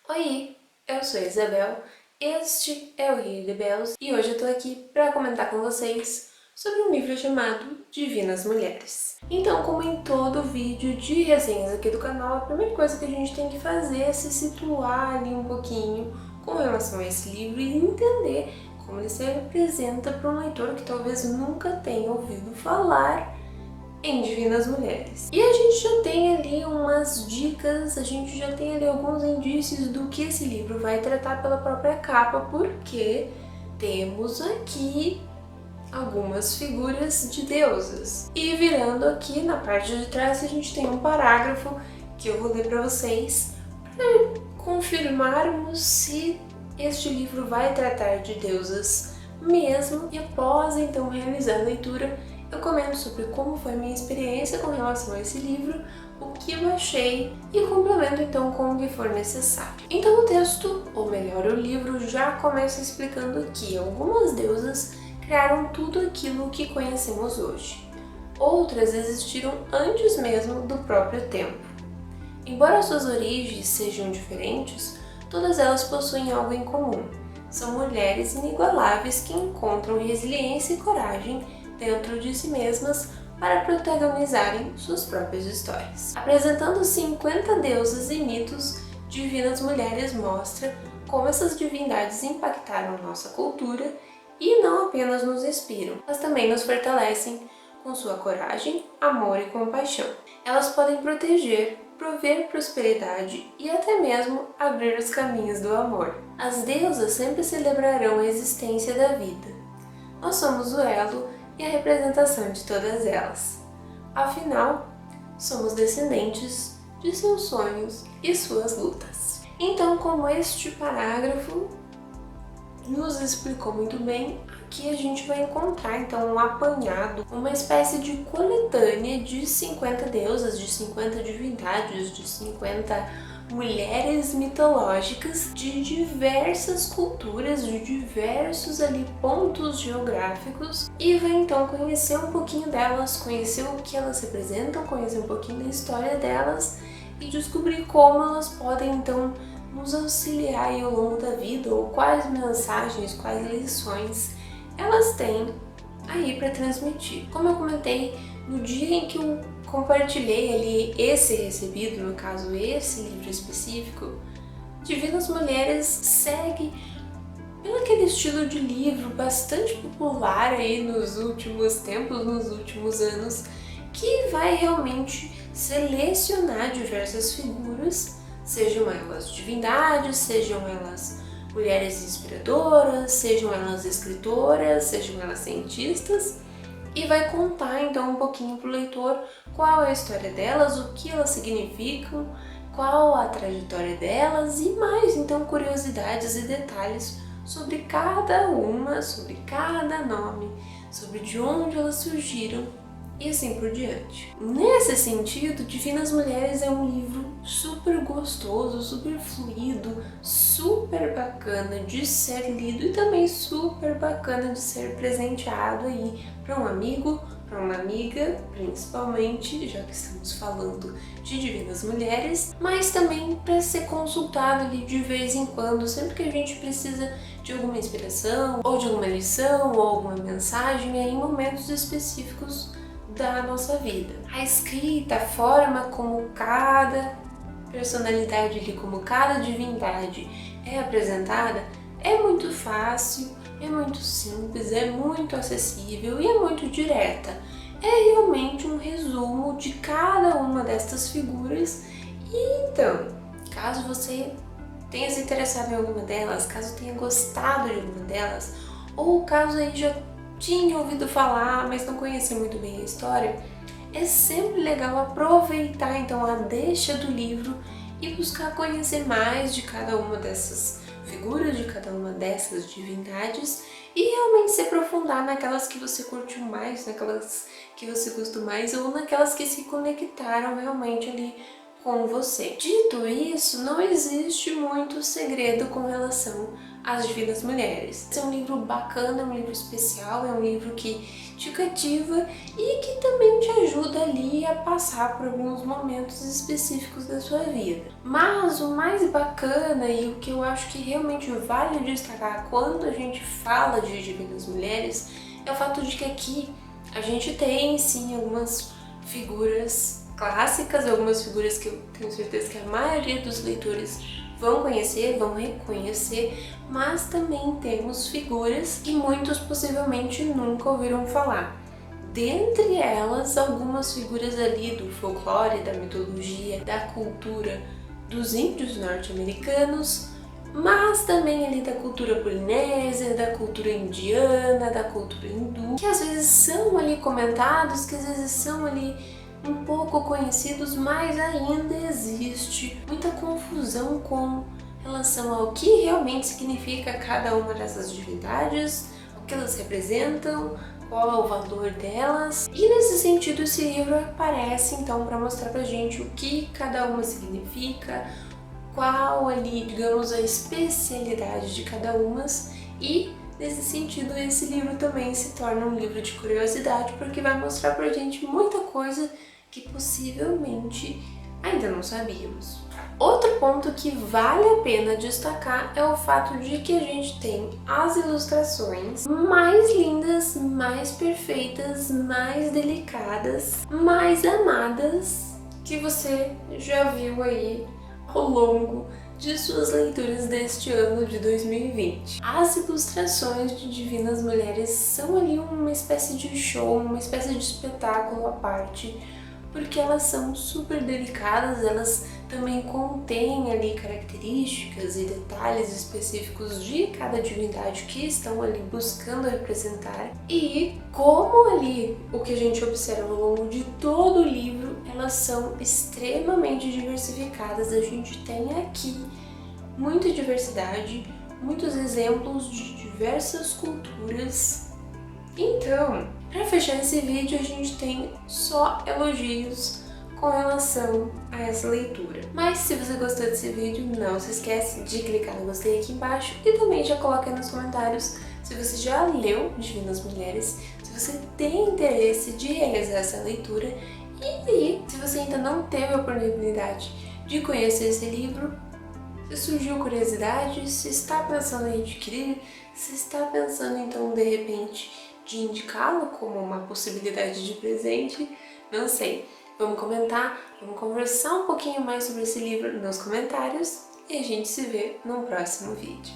Oi, eu sou a Isabel, este é o Rio de Belos e hoje eu tô aqui para comentar com vocês sobre um livro chamado Divinas Mulheres. Então, como em todo vídeo de resenhas aqui do canal, a primeira coisa que a gente tem que fazer é se situar ali um pouquinho com relação a esse livro e entender como ele se apresenta para um leitor que talvez nunca tenha ouvido falar em Divinas Mulheres. E a gente já tem ali umas dicas, a gente já tem ali alguns indícios do que esse livro vai tratar pela própria capa, porque temos aqui algumas figuras de deusas. E virando aqui na parte de trás a gente tem um parágrafo que eu vou ler para vocês para confirmarmos se este livro vai tratar de deusas mesmo, e após então realizar a leitura eu comento sobre como foi a minha experiência com relação a esse livro, o que eu achei e complemento então com o que for necessário. Então o texto, ou melhor o livro, já começa explicando que algumas deusas criaram tudo aquilo que conhecemos hoje. Outras existiram antes mesmo do próprio tempo. Embora suas origens sejam diferentes, todas elas possuem algo em comum. São mulheres inigualáveis que encontram resiliência e coragem dentro de si mesmas para protagonizarem suas próprias histórias. Apresentando 50 deusas e mitos, Divinas Mulheres mostra como essas divindades impactaram nossa cultura e não apenas nos inspiram, mas também nos fortalecem com sua coragem, amor e compaixão. Elas podem proteger, prover prosperidade e até mesmo abrir os caminhos do amor. As deusas sempre celebrarão a existência da vida. Nós somos o elo e a representação de todas elas. Afinal, somos descendentes de seus sonhos e suas lutas. Então, como este parágrafo nos explicou muito bem, aqui a gente vai encontrar então um apanhado, uma espécie de coletânea de 50 deusas, de 50 divindades, de 50 mulheres mitológicas de diversas culturas, de diversos ali pontos geográficos, e vai então conhecer um pouquinho delas, conhecer o que elas representam, conhecer um pouquinho da história delas e descobrir como elas podem então nos auxiliar ao longo da vida, ou quais mensagens, quais lições elas têm aí para transmitir. Como eu comentei, no dia em que eu compartilhei ali esse recebido, no caso esse livro específico, Divinas Mulheres segue pelo aquele estilo de livro bastante popular aí nos últimos tempos, nos últimos anos, que vai realmente selecionar diversas figuras, sejam elas divindades, sejam elas mulheres inspiradoras, sejam elas escritoras, sejam elas cientistas, e vai contar então um pouquinho para o leitor qual é a história delas, o que elas significam, qual a trajetória delas e mais então curiosidades e detalhes sobre cada uma, sobre cada nome, sobre de onde elas surgiram e assim por diante. Nesse sentido, Divinas Mulheres é um livro super gostoso, super fluido, super bacana de ser lido e também super bacana de ser presenteado aí para um amigo, para uma amiga, principalmente, já que estamos falando de Divinas Mulheres, mas também para ser consultado ali de vez em quando, sempre que a gente precisa de alguma inspiração, ou de alguma lição, ou alguma mensagem, em momentos específicos da nossa vida. A escrita, a forma como cada personalidade ali, como cada divindade é apresentada, é muito fácil, é muito simples, é muito acessível e é muito direta. É realmente um resumo de cada uma destas figuras. E então, caso você tenha se interessado em alguma delas, caso tenha gostado de alguma delas, ou caso aí já tinha ouvido falar, mas não conhecia muito bem a história, é sempre legal aproveitar então a deixa do livro e buscar conhecer mais de cada uma dessas figuras, de cada uma dessas divindades e realmente se aprofundar naquelas que você curtiu mais, naquelas que você gostou mais ou naquelas que se conectaram realmente ali com você. Dito isso, não existe muito segredo com relação às Divinas Mulheres. É um livro bacana, é um livro especial, é um livro que te cativa e que também te ajuda ali a passar por alguns momentos específicos da sua vida. Mas o mais bacana e o que eu acho que realmente vale destacar quando a gente fala de Divinas Mulheres é o fato de que aqui a gente tem sim algumas figuras clássicas, algumas figuras que eu tenho certeza que a maioria dos leitores vão conhecer, vão reconhecer, mas também temos figuras que muitos possivelmente nunca ouviram falar. Dentre elas, algumas figuras ali do folclore, da mitologia, da cultura dos índios norte-americanos, mas também ali da cultura polinésia, da cultura indiana, da cultura hindu, que às vezes são ali comentados, que às vezes são ali um pouco conhecidos, mas ainda existe muita confusão com relação ao que realmente significa cada uma dessas divindades, o que elas representam, qual é o valor delas. E nesse sentido esse livro aparece então para mostrar pra gente o que cada uma significa, qual ali, digamos, a especialidade de cada uma, e nesse sentido esse livro também se torna um livro de curiosidade, porque vai mostrar pra gente muita coisa que possivelmente ainda não sabíamos. Outro ponto que vale a pena destacar é o fato de que a gente tem as ilustrações mais lindas, mais perfeitas, mais delicadas, mais amadas que você já viu aí ao longo de suas leituras deste ano de 2020. As ilustrações de Divinas Mulheres são ali uma espécie de show, uma espécie de espetáculo à parte, porque elas são super delicadas, elas também contêm ali características e detalhes específicos de cada divindade que estão ali buscando representar. E como ali o que a gente observa ao longo de todo o livro, elas são extremamente diversificadas. A gente tem aqui muita diversidade, muitos exemplos de diversas culturas. Então, para fechar esse vídeo, a gente tem só elogios com relação a essa leitura. Mas se você gostou desse vídeo, não se esquece de clicar no gostei aqui embaixo e também já coloca aí nos comentários se você já leu Divinas Mulheres, se você tem interesse de realizar essa leitura e se você ainda não teve a oportunidade de conhecer esse livro, se surgiu curiosidade, se está pensando em adquirir, se está pensando então de repente de indicá-lo como uma possibilidade de presente, não sei. Vamos comentar, vamos conversar um pouquinho mais sobre esse livro nos comentários e a gente se vê no próximo vídeo.